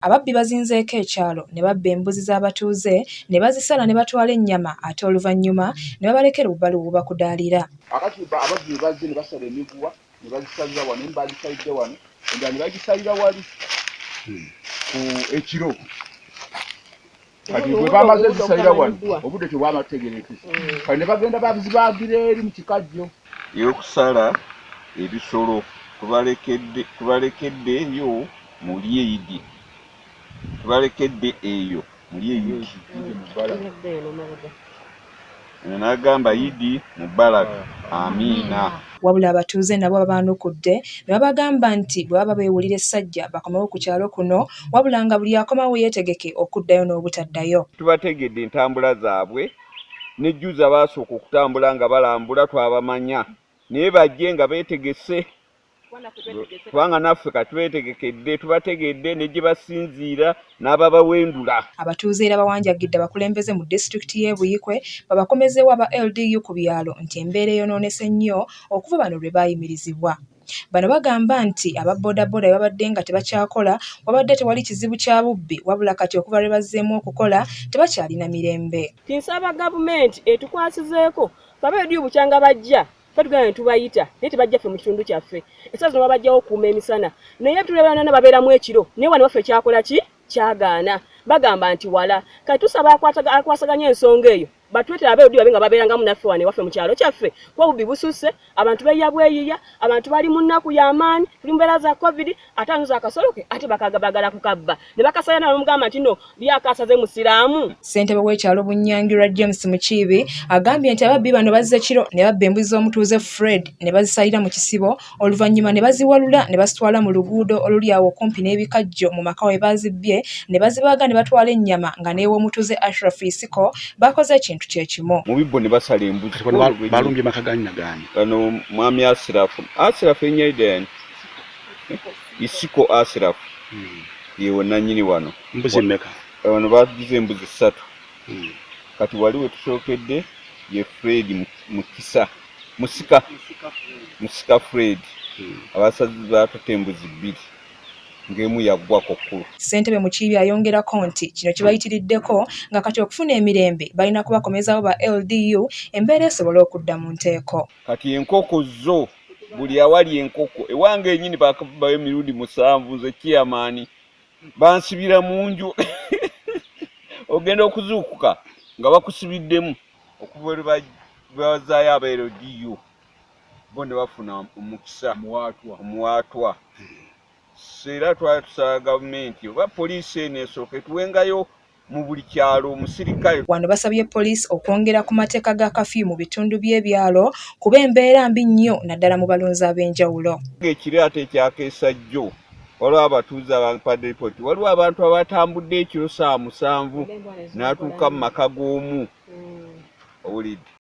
Ababbi bazinzeeko ekyalo ne babba embuzi z'abatuuze ne bazisala ne batwala ennyama ate oluvannyuma ne babalekera obubbali obubakudaalira. Akati ababbi bazze ne basala emiguwa ne bazisalira wano ne bazisalidde wano endala ne bagisalira wali ku ekiro. Kati bwe bamaze zisalira wano obudde tebwamategerekese. Kati ne bagenda babizibaagira eri mu kikajjo. Y'okusala ebisolo tubalekedde yo muli Eidi. Tubalekedde eyo muli Eidi. N'agamba Idi Mubaraka. Amiina. Wabula abatuuze nabo babaanukudde ne babagamba nti bwe baba beewulira essajja bakomewo ku kyalo kuno wabula nga buli akomawo yeetegeke okuddayo n'obutaddayo. Tubategedde entambula zaabwe n'ejjuza baasooka okutambula nga balambula twabamanya naye bajje nga beetegese kubanga naffe katwetegekedde tubategedde ne gye basinziira n'ababawendula. Abatuuze era bawanjagidde abakulembeze mu disitulikiti y'e Buyikwe babakomezeewo aba LDU ku byalo nti embeera eyonoonese nnyo okuva bano lwe baayimirizibwa. Bano bagamba nti aba boodabooda bwe babadde nga tebakyakola wabadde tewali kizibu kya bubbi wabula kati okuva lwe bazzeemu okukola tebakyalina mirembe. Tinsaba gavumenti etukwasizeeko babeedi bukyanga bajja batugamba ne tubayita naye tebajja ffe mu kitundu kyaffe essaawa zino babajjawo okuuma emisana naye tulebana babeeramu ekiro naye wano waffe kyakola ki kyagaana bagamba nti wala kati tusaba akwasaganya ensonga eyo batwetera abeedi babe nga babeerangamu naffe wane waffe mu kyalo kyaffe kuba obubbi bususse abantu beeya bweyiya abantu bali mu nnaku y'amaanyi tuli mu mbeera za covid ate anuza akasoloke ate bagala kukabba ne bakasaya n'omugamba nti no lyakasaze musiraamu. Ssentebe w'ekyalo Bunyangirwa James Mukiibi agambye nti ababbi bano bazze kiro ne babba embuzi z'omutuuze Fred ne bazisalira mu kisibo oluvannyuma ne baziwalula ne bazitwala mu luguudo oluli awo okumpi n'ebikajjo mu maka we bazibbye ne bazibaaga ne batwala ennyama nga n'ew'omutuuze Ashraf Isiko bakoze ekintu kyekimu. Mu bibbo ne basala embuzi Balumbye maka gani na gani. Bano mwami Ashraf enyaidani Isiko Ashraf yewe nannyini wano Mbuzi mmeka? Wano bagize embuzi 3 kati wali we tusookedde ye Fred Musika Fred abasazi baatutte embuzi 2 ng'emu yaggwako kkulu. Ssentebe Mukiibi ayongerako nti kino kibayitiriddeko nga kati okufuna emirembe balina kubakomezawo ba LDU embeera esobole okudda mu nteeko. Kati enkoko zo buli awali enkoko ewange ennyini bakabayo emirundi 7 nze kiyamaani bansibira mu nju ogenda okuzuukuka nga bakusibiddemu okuva lwe bazaayo aba LDU bo ne bafuna omukisa omuwaatwa. Era twali tusaba gavumenti oba poliisi eno esooke tuwengayo mu buli kyalo omusirikale. Wano basabye poliisi okwongera ku mateeka ga kafyu mu bitundu by'ebyalo kuba embeera mbi nnyo naddala mu balunzi ab'enjawulo. Ekiraata ekyakeesa jjo waliwo abatuuze abampadde ripooti waliwo abantu abatambudde ekiro 7 n'atuuka mu maka g'omu owulidde